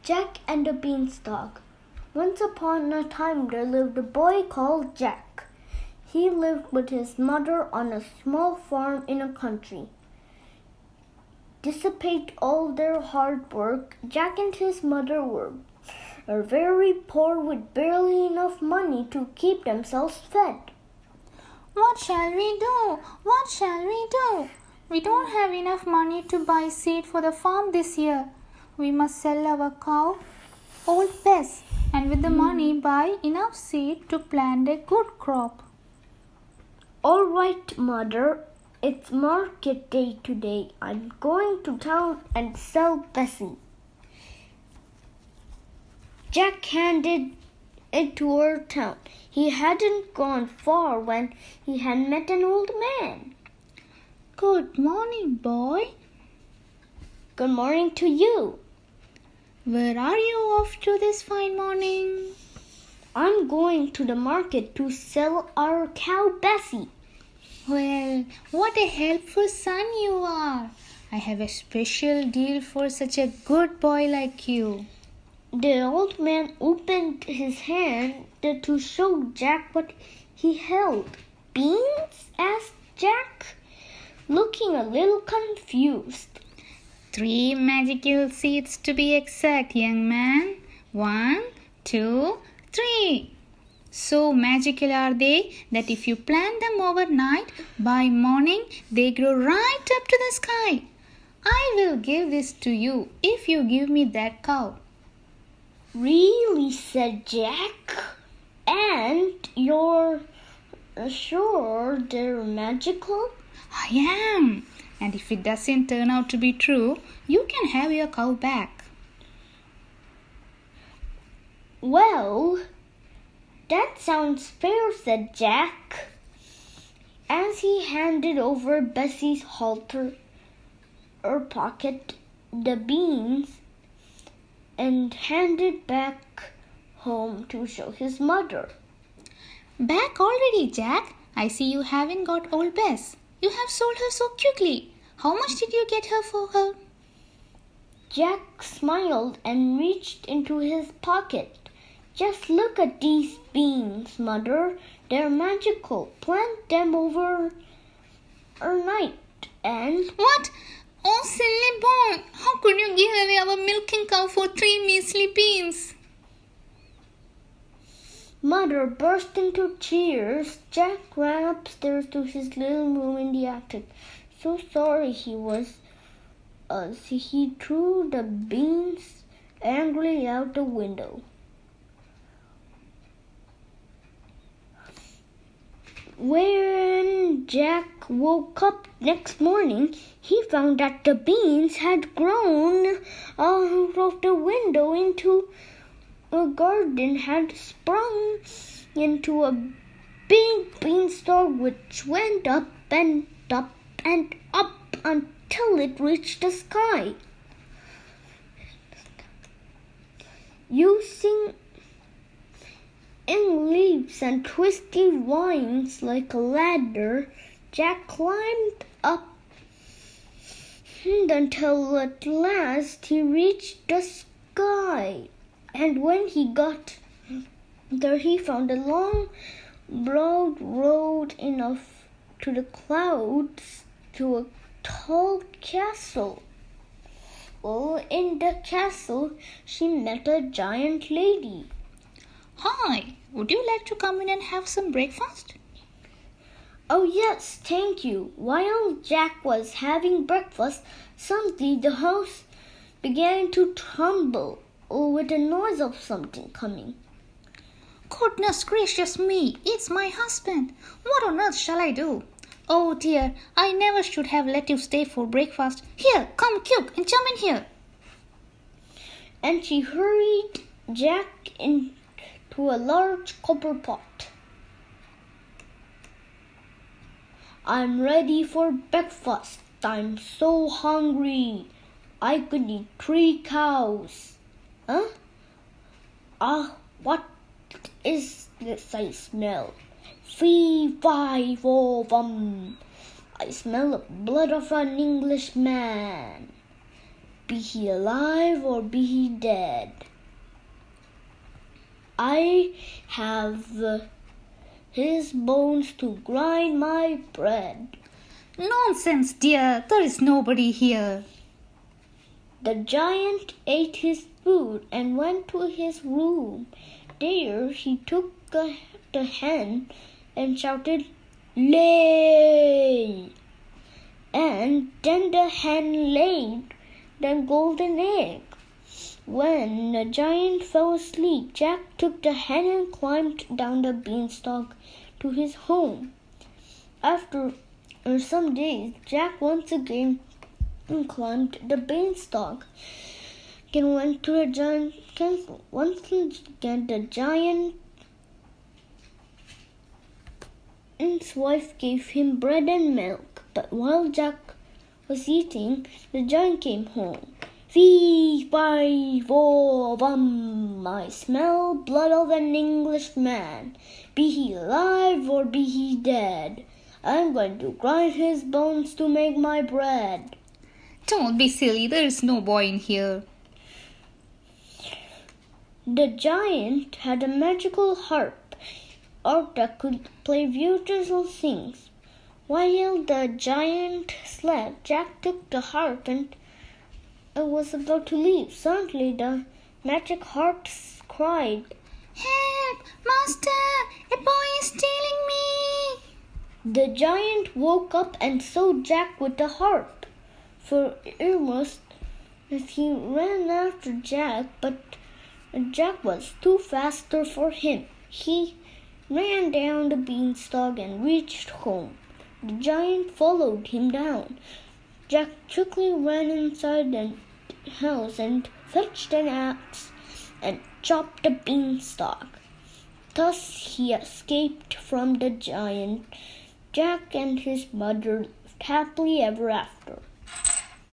Jack and the Beanstalk. Once upon a time there lived a boy called Jack. He lived with his mother on a small farm in a country. Despite all their hard work, Jack and his mother were very poor with barely enough money to keep themselves fed. What shall we do? What shall we do? We don't have enough money to buy seed for the farm this year. We must sell our cow, Old Bess, and with the money buy enough seed to plant a good crop. All right, Mother. It's market day today. I'm going to town and sell Bessie. Jack handed it toward town. He hadn't gone far when he had met an old man. Good morning, boy. Good morning to you. Where are you off to this fine morning? I'm going to the market to sell our cow Bessie. Well, what a helpful son you are. I have a special deal for such a good boy like you. The old man opened his hand to show Jack what he held. Beans? Asked Jack, looking a little confused. 3 magical seeds to be exact, young man. 1, 2, 3. So magical are they that if you plant them overnight, by morning they grow right up to the sky. I will give this to you if you give me that cow. Really, said Jack. And you're sure they're magical? I am. And if it doesn't turn out to be true, you can have your cow back. Well, that sounds fair, said Jack, as he handed over Bessie's halter or pocket the beans and handed back home to show his mother. Back already, Jack? I see you haven't got Old Bess. You have sold her so quickly. How much did you get her for her? Jack smiled and reached into his pocket. Just look at these beans, Mother. They're magical. Plant them overnight and... What? Oh, silly boy. How could you give away our milking cow for 3 measly beans? Mother burst into tears. Jack ran upstairs to his little room in the attic. So sorry he was as he threw the beans angrily out the window. When Jack woke up next morning, he found that the beans had grown out of the window into a garden, had sprung into a big beanstalk which went up and up and up until it reached the sky. Using leaves and twisty vines like a ladder, Jack climbed up until at last he reached the sky. And when he got there, he found a long, broad road enough to the clouds to a tall castle. Well, in the castle, she met a giant lady. Hi, would you like to come in and have some breakfast? Oh yes, thank you. While Jack was having breakfast, suddenly the house began to tremble with a noise of something coming. Goodness gracious me, it's my husband. What on earth shall I do? Oh dear, I never should have let you stay for breakfast. Here, come quick and jump in here. And she hurried Jack into a large copper pot. I'm ready for breakfast. I'm so hungry. I could eat 3 cows. Huh? What is this I smell? 3, 5 of them. I smell the blood of an Englishman. be he alive or be he dead. I have his bones to grind my bread. Nonsense, dear, there is nobody here. The giant ate his food and went to his room. There he took the hen and shouted, "Lay!" And then the hen laid the golden egg. When the giant fell asleep, Jack took the hen and climbed down the beanstalk to his home. After some days, Jack once again climbed the beanstalk and went to the giant castle. Once again, the giant's wife gave him bread and milk, but while Jack was eating, the giant came home. "Fee, fi, fo, fum, I smell blood of an Englishman. Be he alive or be he dead, I'm going to grind his bones to make my bread." Don't be silly, there is no boy in here. The giant had a magical harp that could play beautiful things. While the giant slept, Jack took the harp and was about to leave. Suddenly the magic harp cried, Help, master, a boy is stealing me. The giant woke up and saw Jack with the harp. For almost he ran after Jack, but Jack was too faster for him. He ran down the beanstalk and reached home. The giant followed him down. Jack quickly ran inside the house and fetched an axe and chopped the beanstalk. Thus he escaped from the giant. Jack and his mother lived happily ever after.